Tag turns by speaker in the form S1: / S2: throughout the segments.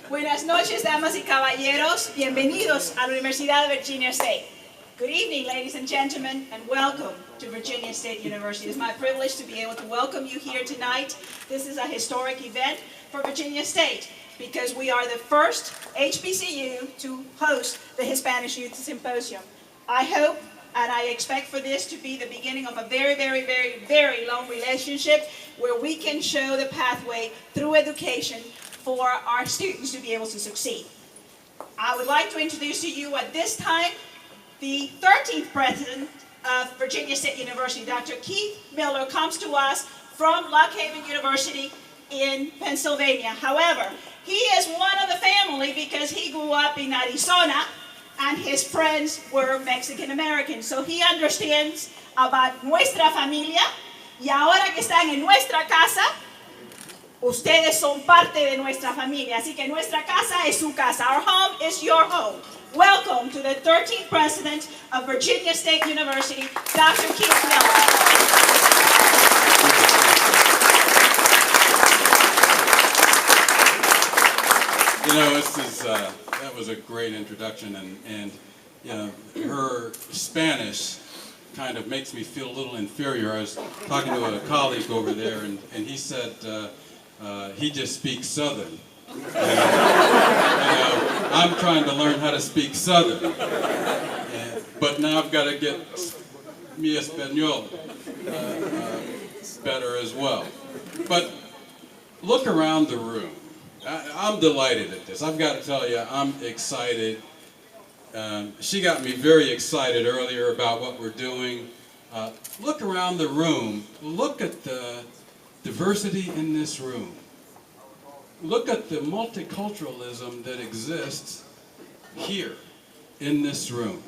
S1: Buenas noches, damas y caballeros. Bienvenidos a la Universidad de Virginia State. Good evening, ladies and gentlemen, and welcome to Virginia State University. It's my privilege to be able to welcome you here tonight. This is a historic event for Virginia State because we are the first HBCU to host the Hispanic Youth Symposium. I hope and I expect for this to be the beginning of a very, very, very, very long relationship where we can show the pathway through education for our students to be able to succeed. I would like to introduce to you at this time the 13th president of Virginia State University. Dr. Keith Miller comes to us from Lock Haven University in Pennsylvania. However, he is one of the family because he grew up in Arizona and his friends were Mexican Americans. So he understands about nuestra familia, y ahora que están en nuestra casa, ustedes son parte de nuestra familia. Así que nuestra casa es su casa. Our home is your home. Welcome to the 13th president of Virginia State University, Dr. Keith Miller.
S2: You know, that was a great introduction, and you know, her Spanish kind of makes me feel a little inferior. I was talking to a colleague over there, and he said he just speaks Southern. I'm trying to learn how to speak Southern, but now I've got to get mi español better as well. But look around the room. I'm delighted at this. I've got to tell you, I'm excited. She got me very excited earlier about what we're doing. Look around the room. Look at the diversity in this room. Look at the multiculturalism that exists here in this room.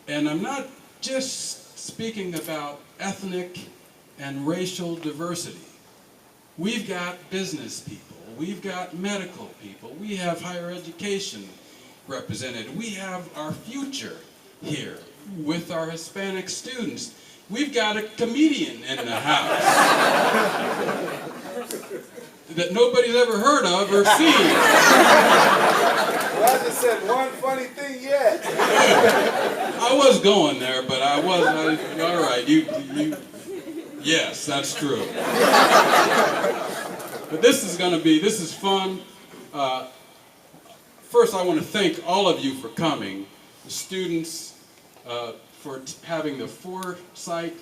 S2: And I'm not just speaking about ethnic and racial diversity. We've got business people. We've got medical people. We have higher education represented. We have our future here with our Hispanic students. We've got a comedian in the house that nobody's ever heard of or seen.
S3: Well, I just said one funny thing yet.
S2: I was going there, but I wasn't. All right, yes, that's true. But this is fun. First, I want to thank all of you for coming, the students, for having the foresight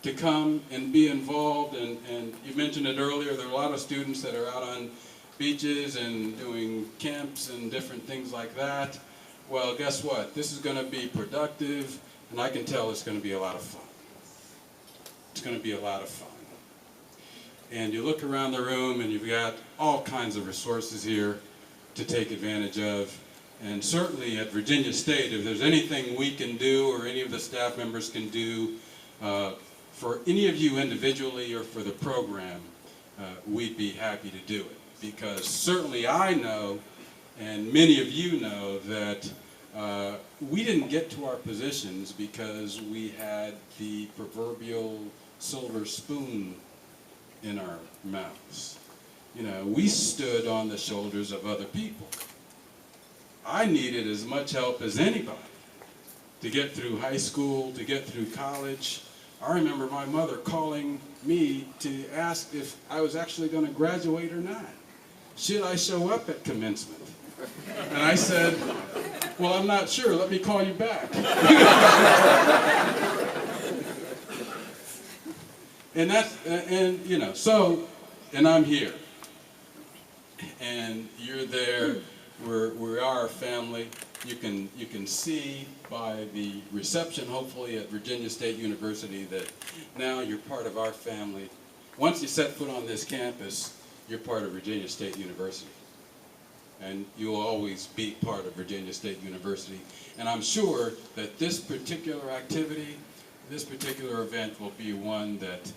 S2: to come and be involved. And you mentioned it earlier, there are a lot of students that are out on beaches and doing camps and different things like that. Well, guess what? This is going to be productive, and I can tell it's going to be a lot of fun. It's going to be a lot of fun. And you look around the room and you've got all kinds of resources here to take advantage of. And certainly at Virginia State, if there's anything we can do or any of the staff members can do for any of you individually or for the program, we'd be happy to do it. Because certainly I know, and many of you know, that we didn't get to our positions because we had the proverbial silver spoon in our mouths. You know, we stood on the shoulders of other people. I needed as much help as anybody to get through high school, to get through college. I remember my mother calling me to ask if I was actually going to graduate or not. Should I show up at commencement? And I said, well, I'm not sure. Let me call you back. And you know, so, and I'm here. And you're there. We are a family. You can see by the reception, hopefully, at Virginia State University that now you're part of our family. Once you set foot on this campus, you're part of Virginia State University. And you'll always be part of Virginia State University. And I'm sure that this particular activity, this particular event will be one that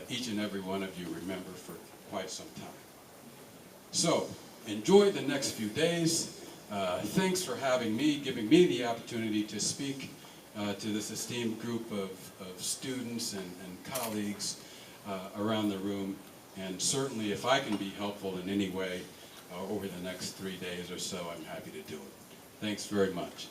S2: each and every one of you remember for quite some time. So, enjoy the next few days. Thanks for having me, giving me the opportunity to speak to this esteemed group of students and colleagues around the room. And certainly if I can be helpful in any way, over the next 3 days or so, I'm happy to do it. Thanks very much.